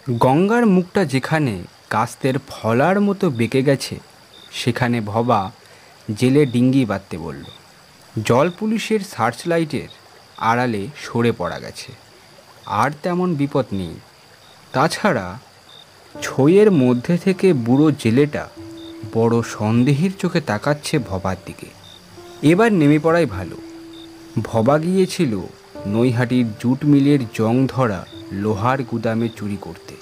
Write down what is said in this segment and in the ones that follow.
গঙ্গার মুখটা যেখানে কাস্তের ফলার মতো বেঁকে গেছে, সেখানে ভবা জেলে ডিঙ্গি বাঁধতে বলল। জল পুলিশের সার্চ লাইটের আড়ালে সরে পড়া গেছে, আর তেমন বিপদ নেই। তাছাড়া ছইয়ের মধ্যে থেকে বুড়ো জেলেটা বড় সন্দেহের চোখে তাকাচ্ছে ভবার দিকে। এবার নেমে পড়াই ভালো। ভবা গিয়েছিল নৈহাটির জুট মিলের জং ধরা লোহার গুদামে চুরি করতে।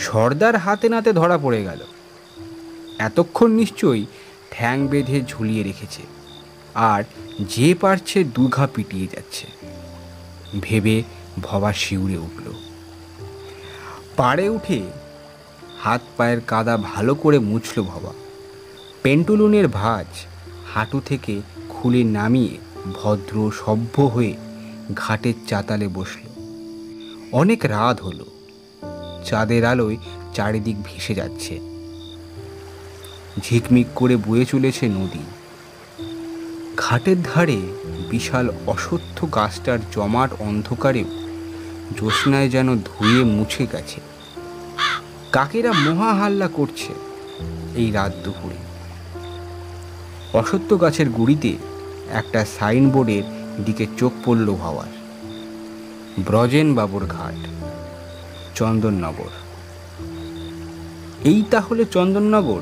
সর্দার হাতে নাতে ধরা পড়ে গেল। এতক্ষণ নিশ্চয়ই ঠ্যাং বেঁধে ঝুলিয়ে রেখেছে, আর যে পারছে দুঘা পিটিয়ে যাচ্ছে। ভেবে ভবা শিউরে উঠল। পাড়ে উঠে হাত পায়ের কাদা ভালো করে মুছল ভবা। পেন্টুলুনের ভাঁজ হাঁটু থেকে খুলে নামিয়ে ভদ্র সভ্য হয়ে ঘাটের চাতালে বসল। অনেক রাত হলো। চাঁদের আলোয় চারিদিক ভেসে যাচ্ছে। ঝিকমিক করে বয়ে চলেছে নদী। ঘাটের ধারে বিশাল অশ্বত্থ গাছটার জমাট অন্ধকারেও জ্যোৎস্নায় যেন ধুয়ে মুছে গেছে। কাকেরা মহা হাল্লা করছে এই রাত দুপুরে। অশ্বত্থ গাছের গুড়িতে একটা সাইনবোর্ডের দিকে চোখ পড়ল ভাবার। ব্রজেন বাবুর ঘাট, চন্দননগর। এই তাহলে চন্দননগর,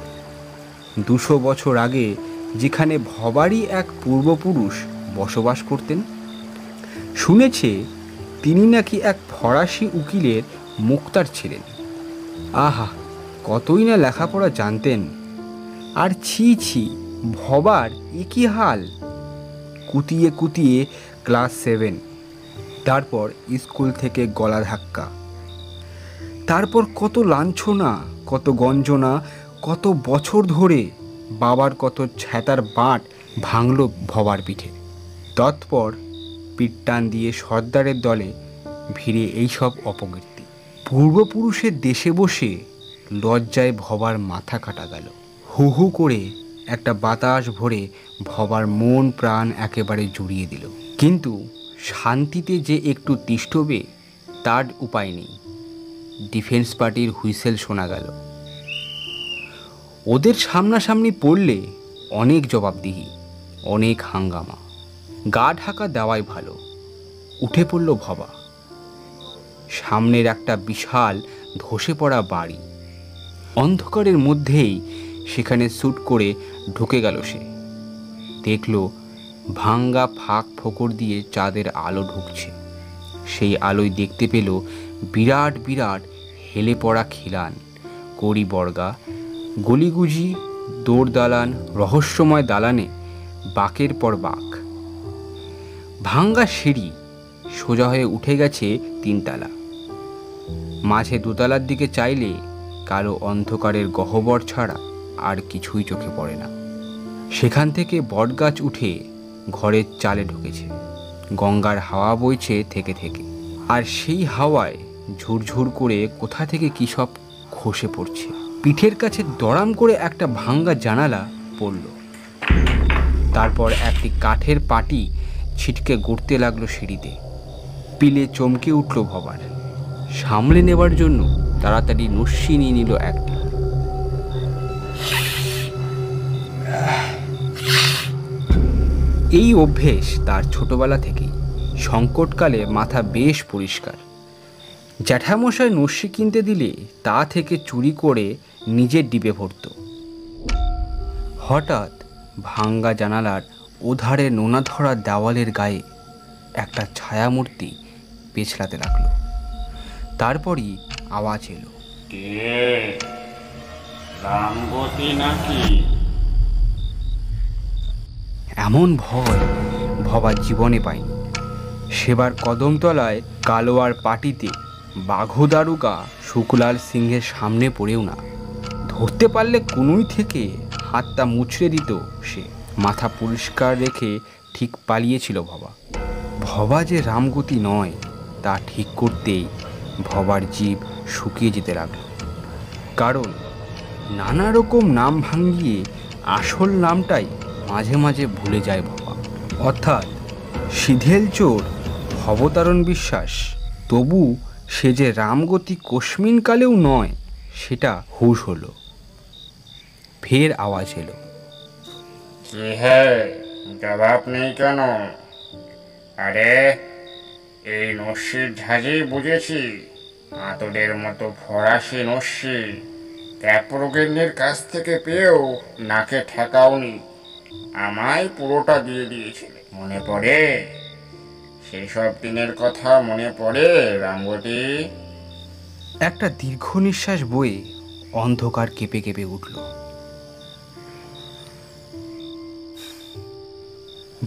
200 বছর আগে যেখানে ভবারই এক পূর্বপুরুষ বসবাস করতেন। শুনেছে তিনি নাকি এক ফরাসি উকিলের মুক্তার ছিলেন। আহা, কতই না লেখাপড়া জানতেন। আর ছি ছি, ভবার একই হাল। কুতিয়ে কুতিয়ে ক্লাস 7, তারপর স্কুল থেকে গলা ধাক্কা, তারপর কত লাঞ্ছনা, কত গঞ্জনা, কত বছর ধরে বাবার কত ছ্যাতার বাঁট ভাঙল ভবার পিঠে। তৎপর পিঠ টান দিয়ে সর্দারের দলে ভিড়ে এইসব অপকীর্তি। পূর্বপুরুষের দেশে বসে লজ্জায় ভবার মাথা কাটা গেল। হু হু করে একটা বাতাস ভরে ভবার মন প্রাণ একেবারে জুড়িয়ে দিল। কিন্তু শান্তিতে যে একটু তিষ্ঠবে তার উপায় নেই। ডিফেন্স পার্টির হুইসেল শোনা গেল। ওদের সামনাসামনি পড়লে অনেক জবাবদিহি, অনেক হাঙ্গামা। গা ঢাকা দেওয়াই ভালো। উঠে পড়ল ভবা। সামনের একটা বিশাল ধসে পড়া বাড়ি। অন্ধকারের মধ্যেই সেখানে স্যুট করে ঢুকে গেল সে। দেখল ভাঙ্গা ফাঁক ফোকর দিয়ে চাঁদের আলো ঢুকছে। সেই আলোয় দেখতে পেল বিরাট বিরাট হেলে পড়া খিলান, কড়ি বর্গা, গলিগুজি, দৌড় দালান, রহস্যময় দালানে বাঁকের পর বাঁক। ভাঙ্গা সিঁড়ি সোজা হয়ে উঠে গেছে 3 তলা। মাঝে 2 তলার দিকে চাইলে কালো অন্ধকারের গহ্বর ছাড়া আর কিছুই চোখে পড়ে না। সেখান থেকে বটগাছ উঠে ঘরের চালে ঢুকেছে। গঙ্গার হাওয়া বইছে থেকে থেকে, আর সেই হাওয়ায় ঝুরঝুর করে কোথা থেকে কী সব খসে পড়ছে। পিঠের কাছে দড়াম করে একটা ভাঙ্গা জানালা পড়ল। তারপর একটি কাঠের পাটি ছিটকে গড়তে লাগলো সিঁড়িতে। পিলে চমকে উঠল ভবার। সামলে নেবার জন্য তাড়াতাড়ি নস্যি নিয়ে নিল একটা। এই অভ্যেস তার ছোটবেলা থেকেই। সংকটকালে মাথা বেশ পরিষ্কার। জ্যাঠামশাই নস্যি কিনতে দিলে তা থেকে চুরি করে নিজের ডিবে ভরত। হঠাৎ ভাঙ্গা জানালার ওধারে নোনা ধরা দেওয়ালের গায়ে একটা ছায়ামূর্তি পেছলাতে লাগলো। তারপরই আওয়াজ এলো, নাকি? এমন ভয় ভবা জীবনে পায়নি। সেবার কদমতলায় কালোয়ার পাটিতে বাঘুদারুকা শুকলাল সিংহের সামনে পড়েও না। ধরতে পারলে কুনুই থেকে হাতটা মুছড়ে দিত সে। মাথা পরিষ্কার রেখে ঠিক পালিয়েছিল ভবা। ভবা যে রামগতি নয় তা ঠিক করতেই ভবার জীব শুকিয়ে যেতে লাগল। কারণ নানা রকম নাম ভাঙিয়ে আসল নামটাই মাঝে মাঝে ভুলে যায় ভবা। অর্থাৎ সিধেল চোর ভবতারণ বিশ্বাস তবু সে যে রামগতি কোশমিনকালেও নয় সেটা হুঁশ হলো। ফের আওয়াজ এলো, কি হে, জবাব নেই কেন? আরে, এই নস্যির ঝাঁঝেই বুঝেছি, আতরের মতো ফরাসি নস্যি ক্যাপ্রোগেনের কাছ থেকে পেয়েও নাকে ঠেকাওনি। আমায় পুরোটা দিয়ে দিয়েছিলে, মনে পড়ে? সেই সব দিনের কথা মনে পড়ে রামগতি? একটা দীর্ঘ নিঃশ্বাস বয়ে অন্ধকার কেঁপে কেঁপে উঠল।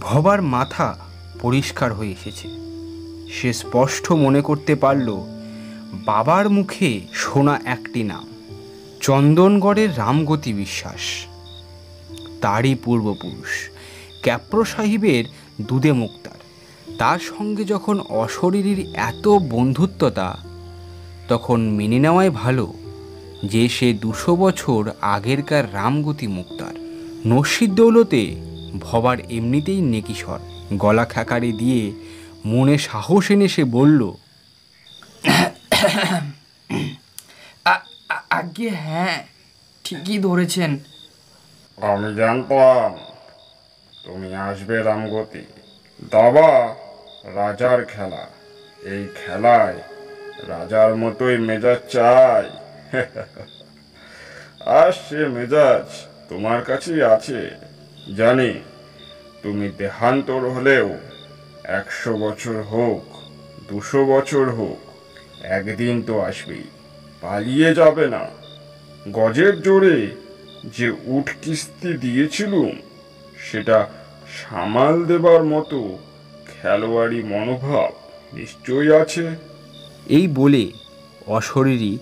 ভবার মাথা পরিষ্কার হয়ে এসেছে। সে স্পষ্ট মনে করতে পারল বাবার মুখে শোনা একটি নাম, চন্দনগড়ের রামগতি বিশ্বাস। তারই পূর্বপুরুষ ক্যাপ্রো সাহিবের দুধে মুক্তার। তার সঙ্গে যখন অশরীরীর এত বন্ধুত্বতা, তখন মেনে নেওয়াই ভালো যে সে 200 বছর আগেরকার রামগতি মুক্তার। নস্যির দৌলতে ভবার এমনিতেই নেকিস্বর। গলা খ্যাকারে দিয়ে মনে সাহস এনে সে বলল, আগে হ্যাঁ, ঠিকই ধরেছেন। আমি জানতাম তুমি আসবে রামগতি। দাবা রাজার খেলা, এই খেলায় রাজার মতোই মেজাজ চাই। আর সে মেজাজ তোমার কাছেই আছে। জানি তুমি দেহান্তর হলেও 100 বছর হোক, 200 বছর হোক, একদিন তো আসবেই, পালিয়ে যাবে না। গজের জোরে যে উট কিস্তি দিয়েছিলুম, সেটা সামাল দেবার মতো খেলোয়াড়ি মনোভাব নিশ্চয়ই আছে। এই বলে অশরীরী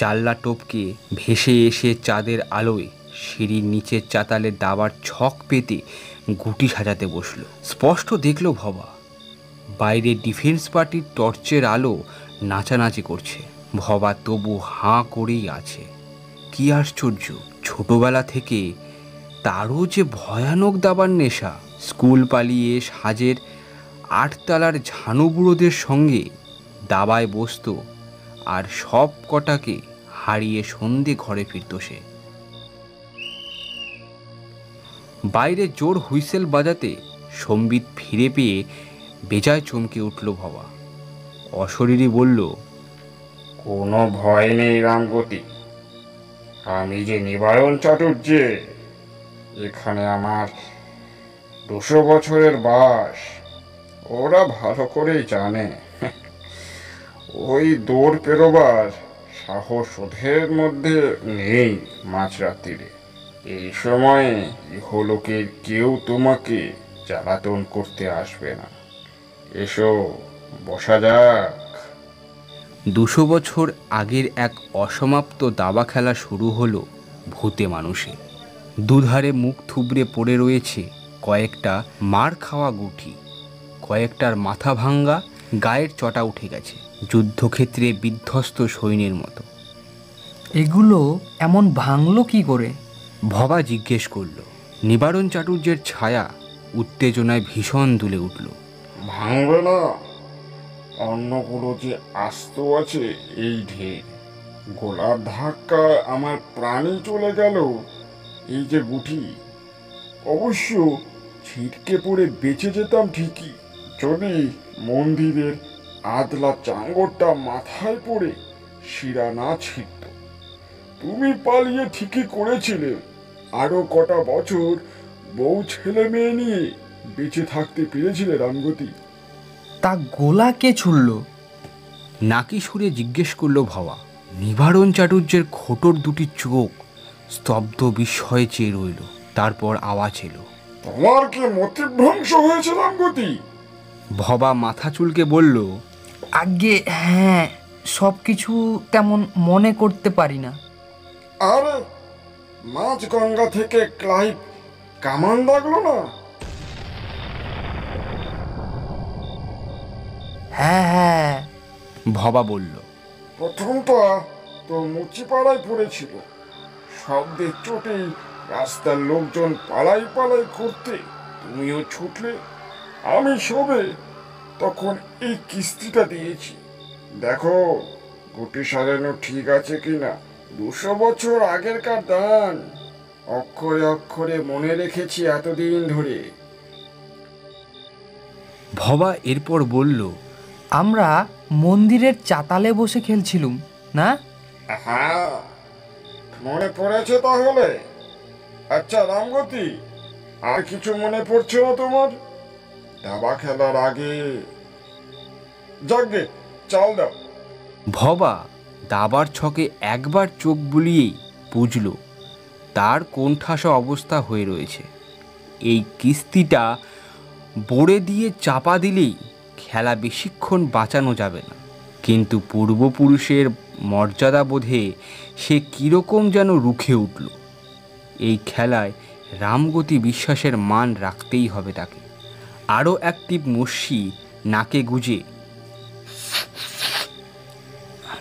জানলা টপকে ভেসে এসে চাঁদের আলোয় সিঁড়ির নিচের চাতালে দাবার ছক পেতে গুটি সাজাতে বসল। স্পষ্ট দেখল ভবা, বাইরে ডিফেন্স পার্টির টর্চের আলো নাচানাচি করছে। ভবা তবু হাঁ করেই আছে। কি আশ্চর্য, ছোটবেলা থেকে তারও যে ভয়ানক দাবার নেশা। স্কুল পালিয়ে সাজের 8 তলার ঝানুবুড়োদের সঙ্গে দাবায় বসত, আর সব কটাকে হারিয়ে সন্ধে ঘরে ফিরত সে। বাইরে জোর হুইসেল বাজাতে সম্বিত ফিরে পেয়ে বেজায় চমকে উঠল ভবা। অশরীরী বলল, কোনো ভয় নেই রামগতি, আমি যে নিবারণ চাটুর্যে, এখানে আমার 200 বছরের বাস। ওরা ভালো করেই জানে ওই দৌড় পেরোবার সাহস ওদের মধ্যে নেই মাঝরাত্রিরে। এই সময়ে ইহলোকের কেউ তোমাকে জ্বালাতন করতে আসবে না। এসো, বসা যাক। 200 বছর আগের এক অসমাপ্ত দাবা খেলা শুরু হলো ভূতে মানুষে। দুধারে মুখ থুবড়ে পড়ে রয়েছে কয়েকটা মার খাওয়া গুটি, কয়েকটার মাথা ভাঙ্গা, গায়ের চটা উঠে গেছে যুদ্ধক্ষেত্রে বিধ্বস্ত সৈন্যের মতো। এগুলো এমন ভাঙলো কি করে? ভবা জিজ্ঞেস করল। নিবারণ চাটুর্যের ছায়া উত্তেজনায় ভীষণ দুলে উঠল। ভাঙবে না, অন্যগুলো যে আস্ত আছে এই ঢের। গোলার ধাক্কা আমার প্রাণে চলে গেল। এই যে গুটি, অবশ্য ছিটকে পড়ে বেঁচে যেতাম ঠিকই, যদি মন্দিরের আদলা চাঙ্গরটা মাথায় পড়ে শিরা না ছিঁড়ত। তুমি পালিয়ে ঠিকই করেছিলে। আরো কটা বছর বউ ছেলে মেয়ে নিয়ে বেঁচে থাকতে পেরেছিলে রামগতি। তা গোলা কে ছুড়ল? নাকি সুরে জিজ্ঞেস করল ভবা। নিবারণ চাটুর্যের খোটর দুটি চোখ স্তব্ধ বিস্ময়ে চেয়ে রইল। তারপর আওয়াজ এলো, তোমার কি মতিভ্রংশ হয়েছে রামগতি? ভবা মাথা চুলকে বলল, আগে হ্যাঁ, সব কিছু তেমন মনে করতে পারি না। আরে, মাঝ গঙ্গা থেকে ক্লাইভ কামান লাগলো না? হ্যাঁ হ্যাঁ, ভবা বলল। প্রথমটা তো মুচিপাড়ায় পড়েছিল। শব্দের চোটেই রাস্তার লোকজন পালাই পালাই করতে তুমিও ছুটলে। আমি সবে তখন এই কিস্তিটা দিয়েছি। দেখো গুটি সাজানো ঠিক আছে কিনা। 200 বছর আগেরকার দান, অক্ষরে অক্ষরে মনে রেখেছি এতদিন ধরে। ভবা এরপর বলল, আমরা মন্দিরের চাতালে বসে খেলছিলুম না? হ্যাঁ, মনে পড়েছে তাহলে। আচ্ছা রামগতি, আর কিছু মনে পড়ছে না তোমার? দাবা খেলার আগে যাগে চাল দাও। ভবা দাবার ছকে একবার চোখ বুলিয়েই বুঝল তার কোণঠাসা অবস্থা হয়ে রয়েছে। এই কিস্তিটা বড়ে দিয়ে চাপা দিলেই খেলা বেশিক্ষণ বাঁচানো যাবে না। কিন্তু পূর্বপুরুষের মর্যাদাবোধে সে কীরকম যেন রুখে উঠল। এই খেলায় রামগতি বিশ্বাসের মান রাখতেই হবে তাকে। আরও এক টিপ মস্যি নাকে গুজে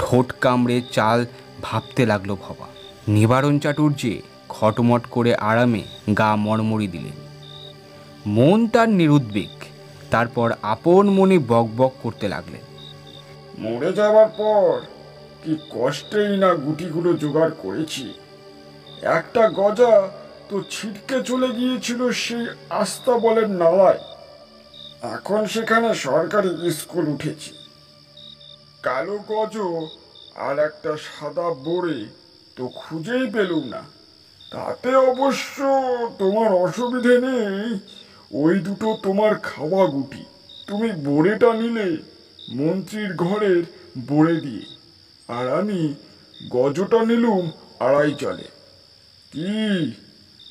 ঠোঁট কামড়ে চাল ভাবতে লাগলো ভবা। নিবারণ চাটুর্যে খটমট করে আরামে গা মড়মড়ি দিলেন। মন তার নিরুদ্বেগ। তারপর আপন মনে বকবক করতে লাগলেন। মরে যাওয়ার পর কি কষ্টেই না গুটিগুলো জোগাড় করেছি। একটা গজা তো ছিটকে চলে গিয়েছিল সেই আস্তাবলের নালায়। এখন সেখানে সরকারি স্কুল উঠেছে। কালো গজ আর একটা সাদা বড়ে তো খুঁজেই পেলুম না। তাতে অবশ্য তোমার অসুবিধে নেই, ওই দুটো তোমার খাওয়া গুটি। তুমি বড়েটা নিলে মন্ত্রীর ঘরের বড়ে দিয়ে, আর আমি গজটা নিলুম 2.5 চলে। কি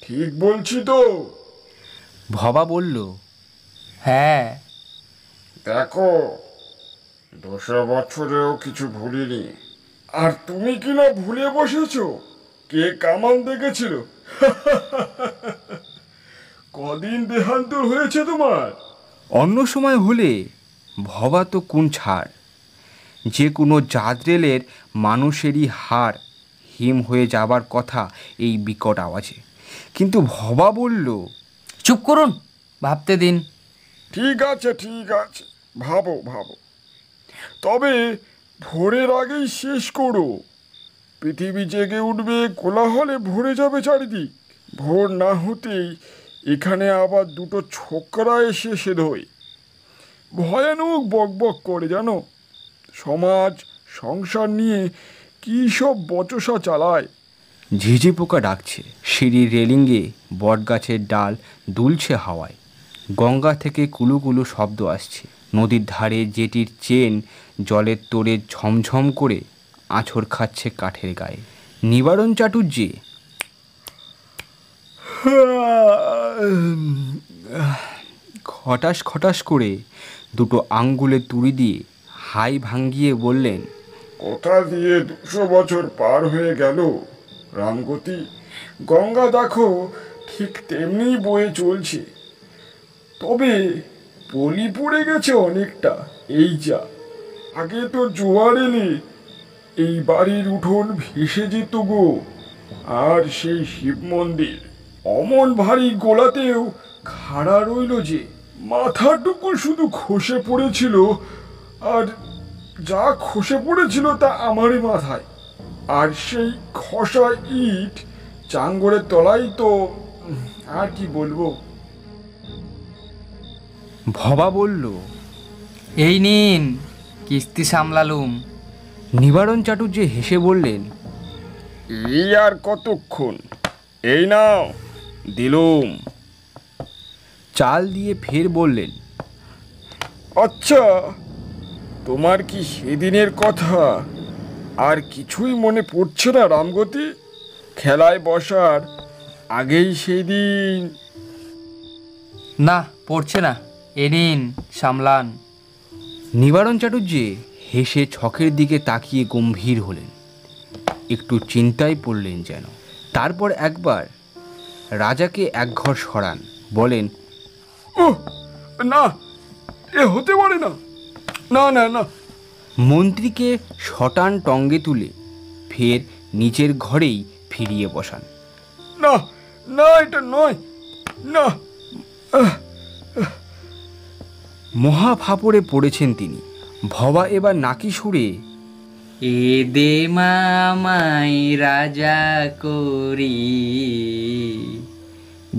ঠিক বলছি তো? ভবা বলল, হ্যাঁ। দেখো, 200 বছরেও কিছু ভুলিনি। আর তুমি কিনা ভুলে বসেছো কে কামান দেখেছিল। কদিন দেহান্তর হয়েছে তোমার? অন্য সময় হলে ভবা তো কোন ছাড়, যে কোনো জাদরেলের মানুষেরই হাড় হিম হয়ে যাবার কথা এই বিকট আওয়াজে। কিন্তু ভবা বলল, চুপ করুন, ভাবতে দিন। ঠিক আছে ঠিক আছে, ভাবো ভাবো, তবে ভোরের আগেই শেষ করো। পৃথিবী জেগে উঠবে, কোলাহলে ভরে যাবে চারিদিক। ভোর না হতেই এখানে আবার দুটো ছোকরা এসে সেধোয়। ভয়ানক বকবক করে, জানো, সমাজ সংসার নিয়ে কী সব বচসা চালায়। ঝিঝি পোকা ডাকছে। সিঁড়ির রেলিংয়ে বটগাছের ডাল দুলছে হাওয়ায়। গঙ্গা থেকে কুলুকুলু শব্দ আসছে। নদীর ধারে জেটির চেন জলের তোড়ে ঝমঝম করে আঁচড় খাচ্ছে কাঠের গায়ে। নিবারণ চাটুর্যে খটাস খটাস করে দুটো আঙ্গুলে তুড়ি দিয়ে হাই ভাঙ্গিয়ে বললেন, কোথা দিয়ে 200 বছর পার হয়ে গেল রামগতি। গঙ্গা দেখো ঠিক তেমনি বয়ে চলছে, তবে পলি পড়ে গেছে অনেকটা। এই যা, আগে তো জোয়ার এলে এই বাড়ির উঠোন ভেসে যেত গো। আর সেই শিব মন্দির অমন ভারী গোলাতেও খাড়া রইল যে, মাথাটুকু শুধু খসে পড়েছিল। আর যা খসে পড়েছিল তা আমারই মাথায়। আর সেই খসা ইট চাঙ্গরের তলায় তো, আর কি বলবো। ভবা বলল, এই নিন, কিস্তি সামলালুম। নিবারণ চাটুর্যে হেসে বললেন, এই আর কতক্ষণ, এই নাও দিলুম। চাল দিয়ে ফের বললেন, আচ্ছা, তোমার কি সেদিনের কথা আর কিছুই মনে পড়ছে না রামগতি? খেলায় বসার আগেই সেই দিন। না, পড়ছে না। এ নিন, সামলান। নিবারণ চাটুর্যে হেসে ছকের দিকে তাকিয়ে গম্ভীর হলেন। একটু চিন্তায় পড়লেন যেন। তারপর একবার রাজাকে একঘর সরান, বলেন, না, এ হতে পারে না, না না না। মন্ত্রীকে শটান টঙ্গে তুলে ফের নিজের ঘরেই ফিরিয়ে বসান। না না, এটা নয়, না। মহা ফাপড়ে পড়েছেন তিনি। ভবা এবার নাকি সুরে এ দে মামাই রাজা করি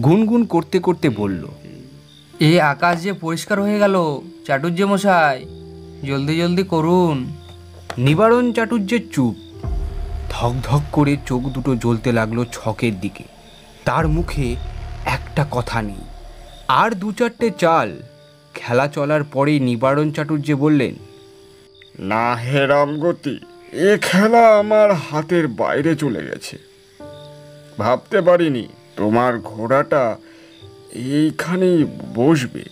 গুনগুন করতে করতে বলল, এ আকাশ যে পরিষ্কার হয়ে গেল চাটুর্য মশাই, জলদি জলদি করুন। নিবারণ চাটুর্যের চুপ। ধক ধক করে চোখ দুটো জ্বলতে লাগলো ছকের দিকে। তার মুখে একটা কথা নেই। আর দু চারটে চাল খেলা চলার পরেই নিবারণ চাটুর্য বললেন, না হে রামগতি, এ খেলা আমার হাতের বাইরে চলে গেছে। ভাবতে পারিনি তোমার ঘোড়াটা এইখানেই বসবে।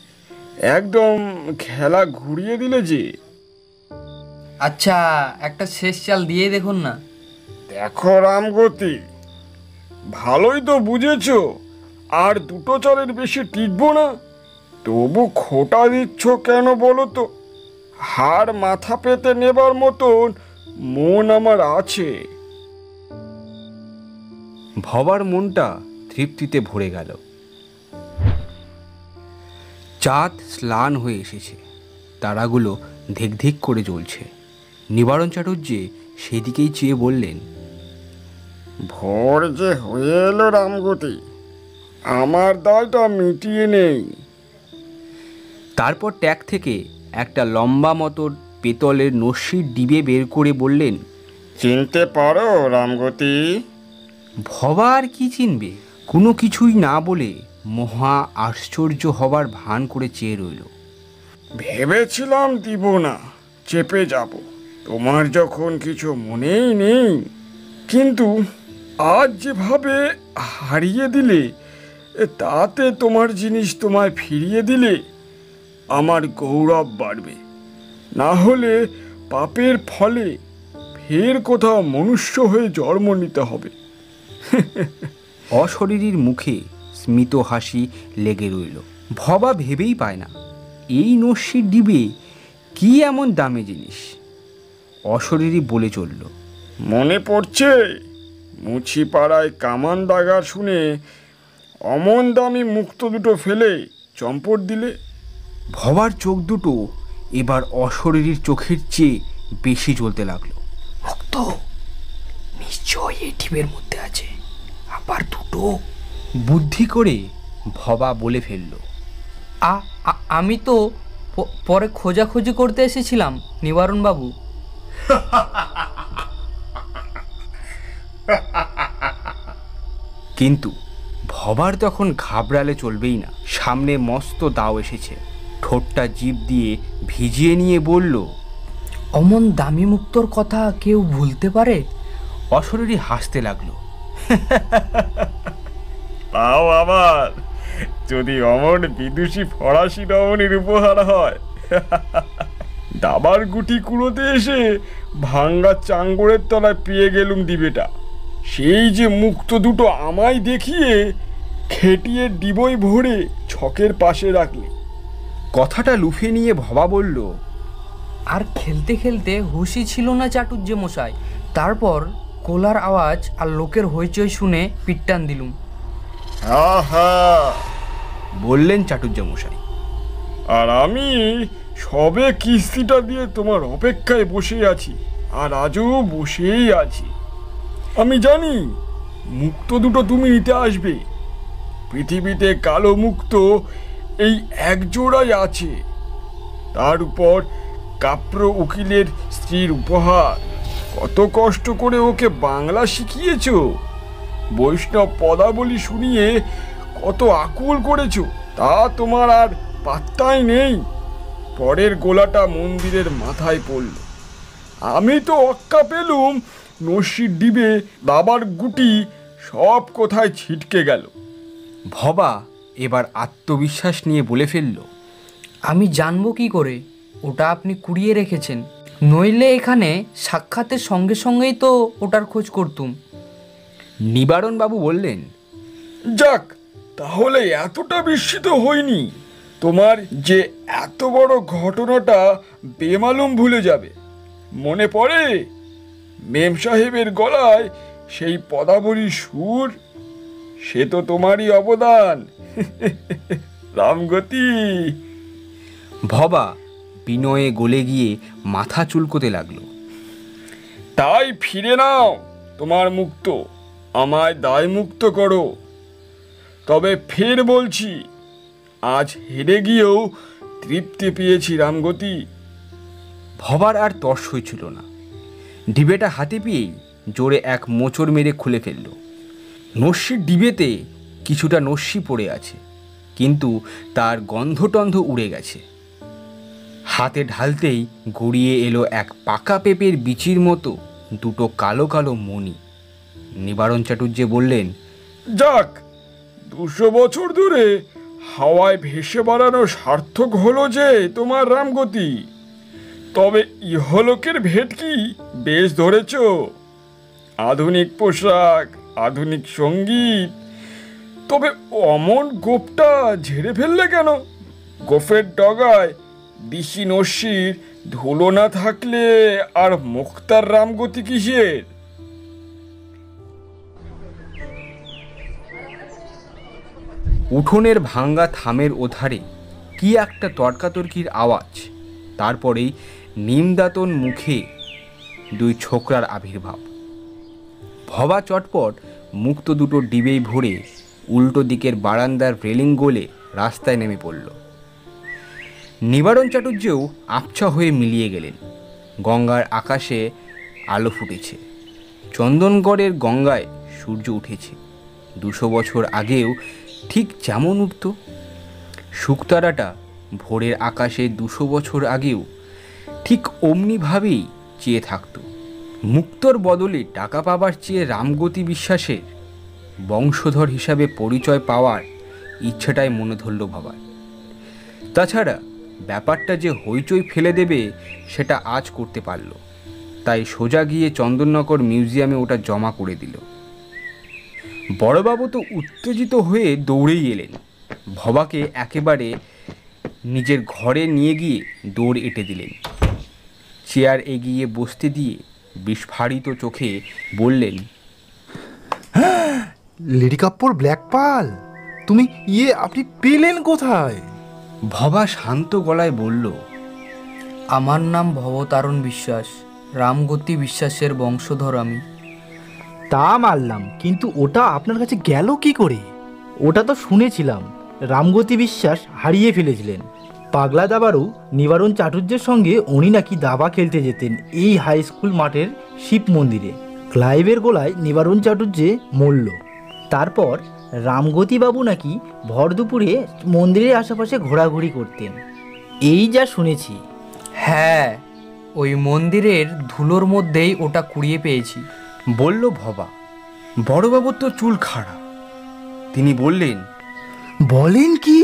একদম খেলা ঘুরিয়ে দিলে যে। আচ্ছা, একটা শেষ চাল দিয়ে দেখুন না। দেখো রামগতি, ভালোই তো বুঝেছো, আর দুটো চালের বেশি টিকবো না। তবু খোটা দিচ্ছ কেন বলো তো? হাড় মাথা পেতে নেবার মতন মন আমার আছে। ভবার মনটা তৃপ্তিতে ভরে গেল। চাঁদ স্নান হয়ে এসেছে, তারাগুলো ধিক ধিক করে জ্বলছে। নিবারণ চাটুর্য সেদিকেই চেয়ে বললেন, ভোর যে হয়ে এলো রামগতি, আমার দলটা মিটিয়ে নেই। তারপর ট্যাগ থেকে একটা লম্বা মতো পেতলের নস্যির ডিবে বের করে বললেন, চিনতে পারো রামগতি? ভবা আর কি চিনবে? কোনো কিছুই না বলে মহা আশ্চর্য হবার ভান করে চেয়ে রইল। ভেবেছিলাম দিব না, চেপে যাব, তোমার যখন কিছু মনেই নেই। কিন্তু আজ যেভাবে হারিয়ে দিলে, তাতে তোমার জিনিস তোমায় ফিরিয়ে দিলে আমার গৌরব বাড়বে। না হলে পাপের ফলে ফের কোথাও মনুষ্য হয়ে জন্ম নিতে হবে। অশরীরীর মুখে স্মিত হাসি লেগে রইল। ভবা ভেবেই পায় না এই নস্যির ডিবে কি এমন দামি জিনিস। অশরীরী বলে চলল, মনে পড়ছে মুছিপাড়ায় কামান দাগার শুনে অমন দামি মুক্ত দুটো ফেলে চম্পট দিলে? ভবার চোখ দুটো এবার অশরীরীর চোখের চেয়ে বেশি জ্বলতে লাগলো। মুক্ত নিশ্চয় এই ডিবের মধ্যে আছে, আবার দুটো। বুদ্ধি করে ভবা বলে ফেলল, আমি তো পরে খোঁজাখুঁজি করতে এসেছিলাম নিবারণ বাবু। কিন্তু ভবার তখন ঘাবড়ালে চলবেই না। সামনে মস্ত দাও এসেছে। ঠোঁটটা জিভ দিয়ে ভিজিয়ে নিয়ে বলল, অমন দামি মুক্তর কথা কেউ ভুলতে পারে? অশরীরী হাসতে লাগলো। তাও আবার যদি অমন বিদুষী ফরাসি রমণীর উপহার হয়। দাবার গুটি কুড়োতে এসে ভাঙ্গা চাঙ্গরের তলায় পেয়ে গেলুম ডিবেটা। সেই যে মুক্ত দুটো আমায় দেখিয়ে খেটিয়ে ডিবই ভরে ছকের পাশে রাখলে। কথাটা লুফে নিয়ে ভবা বলল, আর খেলতে খেলতে হুঁশই ছিল না চাটুর্য মশাই। তারপর কোলার আওয়াজ আর লোকের হইচই শুনে পিট্টান দিলুম। আহা, বললেন চাটুর্য মশাই। আর আমি সবে কিস্তিটা দিয়ে তোমার অপেক্ষায় বসে আছি, আর আজও বসেই আছি। আমি জানি মুক্ত দুটো তুমি নিতে আসবে। পৃথিবীতে কালো মুক্ত এই এক জোড়াই আছে, তার উপর কাপ্র উকিলের স্ত্রীর উপহার। কত কষ্ট করে ওকে বাংলা শিখিয়েছ, বৈষ্ণব পদাবলী শুনিয়ে কত আকুল করেছো, তা তোমার আর পাত্তাই নেই। পরের গোলাটা মন্দিরের মাথায় পড়ল। আমি তো অক্কা পেলুম নস্যির ডিবে বাবার গুটি সব কোথায় ছিটকে গেল। ভবা এবার আত্মবিশ্বাস নিয়ে বলে ফেলল, আমি জানবো কি করে ওটা আপনি কুড়িয়ে রেখেছেন? নইলে এখানে সাক্ষাতের সঙ্গে সঙ্গেই তো ওটার খোঁজ করতুম। নিবারণবাবু বললেন, যাক, তাহলে এতটা বিস্মিত হইনি। তোমার যে এত বড় ঘটনাটা বেমালুম ভুলে যাবে। মনে পড়ে মেম সাহেবের গলায় সেই পদাবলীর সুর? সে তো তোমারই অবদান। রামগতি। ভবা বিনয়ে গলে গিয়ে মাথা চুলকোতে লাগলো। তাই ফিরে নাও তোমার মুক্ত, আমায় দায় মুক্ত করো। তবে ফের বলছি, আজ হেরে গিয়েও তৃপ্তি পেয়েছি রামগতি। ভবার আর তর্স হয়েছিল না। ডিবেটা হাতে পেয়েই জোরে এক মোচড় মেরে খুলে ফেলল। নস্যির ডিবেতে কিছুটা নস্যি পড়ে আছে, কিন্তু তার গন্ধটন্ধ উড়ে গেছে। হাতে ঢালতেই গড়িয়ে এলো এক পাকা পেঁপের বিচির মতো দুটো কালো কালো মণি। নিবারণ চাটুর্যে বললেন, যাক, 200 বছর ধরে হাওয়ায় ভেসে বেড়ানো সার্থক হলো যে তোমার রামগতি। তবে ইহলোকের ভেটকি বেশ ধরেছ। আধুনিক পোশাক, আধুনিক সঙ্গীত, তবে অমন গোপটা ঝেড়ে ফেললে কেন? গোফের ডগায় বিশি নস্যির ধুলো না থাকলে আর মুক্তার রামগতি কিসের? উঠোনের ভাঙ্গা থামের ওধারে কি একটা তর্কাতর্কির আওয়াজ। তারপরেই নিমদাতন মুখে দুই ছোকরার আবির্ভাব। ভবা চটপট মুক্ত দুটো ডিবেই ভরে উল্টো দিকের বারান্দার রেলিং গলে রাস্তায় নেমে পড়ল। নিবারণ চাটুর্যেও আবছা হয়ে মিলিয়ে গেলেন। গঙ্গার আকাশে আলো ফুটেছে। চন্দনগড়ের গঙ্গায় সূর্য উঠেছে 200 বছর আগেও ঠিক যেমন উঠত। শুকতারাটা ভোরের আকাশে 200 বছর আগেও ঠিক অমনিভাবেই চেয়ে থাকত। মুক্তর বদলে টাকা পাবার চেয়ে রামগতি বিশ্বাসের বংশধর হিসাবে পরিচয় পাওয়ার ইচ্ছাটাই মনে ধরল ভবার। তাছাড়া ব্যাপারটা যে হইচই ফেলে দেবে সেটা আজ করতে পারল। তাই সোজা গিয়ে চন্দননগর মিউজিয়ামে ওটা জমা করে দিল। বড়বাবু তো উত্তেজিত হয়ে দৌড়েই এলেন। ভবাকে একেবারে নিজের ঘরে নিয়ে গিয়ে দৌড় এঁটে দিলেন। চেয়ার এগিয়ে বসতে দিয়ে বিস্ফারিত চোখে বললেন, লেডি কাপ্পর ব্ল্যাক পাল, তুমি আপনি পেলেন কোথায়? ভবা শান্ত গলায় বলল, আমার নাম ভবতারণ বিশ্বাস, রামগতি বিশ্বাসের বংশধর আমি। তা মানলাম, কিন্তু ওটা আপনার কাছে গেল কি করে? ওটা তো শুনেছিলাম রামগতি বিশ্বাস হারিয়ে ফেলেছিলেন। পাগলা দাবারু নিবারণ চাটুর্যের সঙ্গে উনি নাকি দাবা খেলতে যেতেন এই হাই স্কুল মাঠের শিব মন্দিরে। ক্লাইভের গোলায় নিবারণ চাটুর্যে মরল। তারপর রামগতিবাবু নাকি ভর দুপুরে মন্দিরের আশেপাশে ঘোরাঘুরি করতেন, এই যা শুনেছি। হ্যাঁ, ওই মন্দিরের ধুলোর মধ্যেই ওটা কুড়িয়ে পেয়েছি, বলল ভবা। বড়বাবুর তো চুল খাড়া। তিনি বললেন, বলেন কি?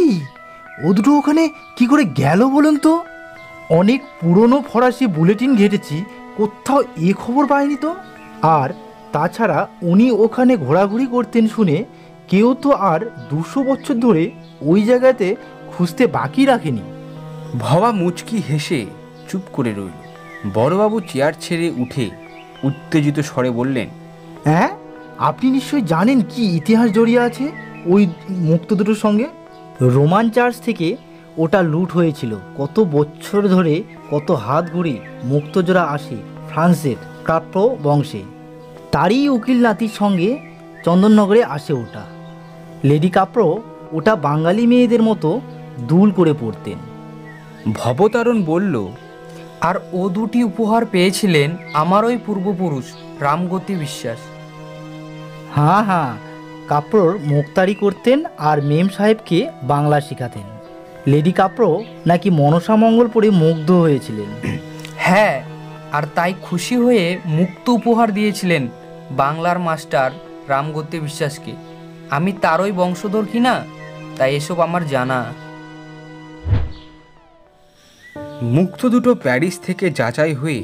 ও দুটো ওখানে কি করে গেল বলুন তো? অনেক পুরনো ফরাসি বুলেটিন ঘেটেছি, কোথাও এ খবর পাইনি তো। আর তাছাড়া উনি ওখানে ঘোরাঘুরি করতেন শুনে কেউ তো আর 200 বছর ধরে ওই জায়গাতে খুঁজতে বাকি রাখেনি। ভবা মুচকি হেসে চুপ করে রইল। বড়বাবু চেয়ার ছেড়ে উঠে উত্তেজিত স্বরে বললেন, হ্যাঁ, আপনি নিশ্চয়ই জানেন কি ইতিহাস জড়িয়ে আছে ওই মুক্ত দুটোর সঙ্গে। রোমান চার্চ থেকে ওটা লুট হয়েছিল। কত বছর ধরে কত হাত ঘুরে মুক্তজোড়া আসে ফ্রান্সের প্রাপ্য বংশে। তারই উকিল নাতির সঙ্গে চন্দননগরে আসে ওটা। লেডি কাপ্রো ওটা বাঙালি মেয়েদের মতো দুল করে পড়তেন। ভবতারণ বলল, আর ও দুটি উপহার পেয়েছিলেন আমার ওই পূর্বপুরুষ রামগতি বিশ্বাস। হ্যাঁ হ্যাঁ, কাপ্রোর মুক্তারি করতেন আর মেম সাহেবকে বাংলা শেখাতেন। লেডি কাপ্রো নাকি মনসা মঙ্গল পড়ে মুগ্ধ হয়েছিলেন। হ্যাঁ, আর তাই খুশি হয়ে মুক্ত উপহার দিয়েছিলেন বাংলার মাস্টার রামগতি বিশ্বাসকে। আমি তারই বংশধর কিনা তাই এসব আমার জানা। মুক্ত দুটো প্যারিস থেকে যাচাই হয়ে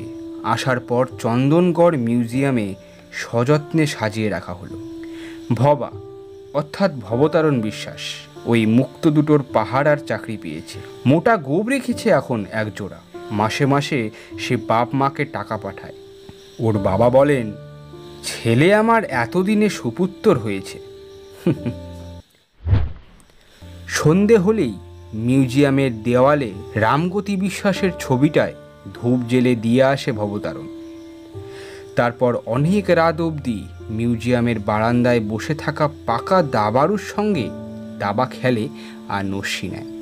আসার পর চন্দনগড় মিউজিয়ামে সযত্নে সাজিয়ে রাখা হলো। ভবা অর্থাৎ ভবতারণ বিশ্বাস ওই মুক্ত দুটোর পাহারার চাকরি পেয়েছে। মোটা গোব রেখেছে এখন একজোড়া। মাসে মাসে সে বাপ মাকে টাকা পাঠায়। ওর বাবা বলেন, ছেলে আমার এতদিনে সুপুত্তর হয়েছে। সন্ধে হলেই মিউজিয়ামের দেওয়ালে রামগতি বিশ্বাসের ছবিটায় ধূপ জেলে দিয়ে আসে ভবতারণ। তারপর অনেক রাত অবধি মিউজিয়ামের বারান্দায় বসে থাকা পাকা দাবারুর সঙ্গে দাবা খেলে আর নস্যি নেয়।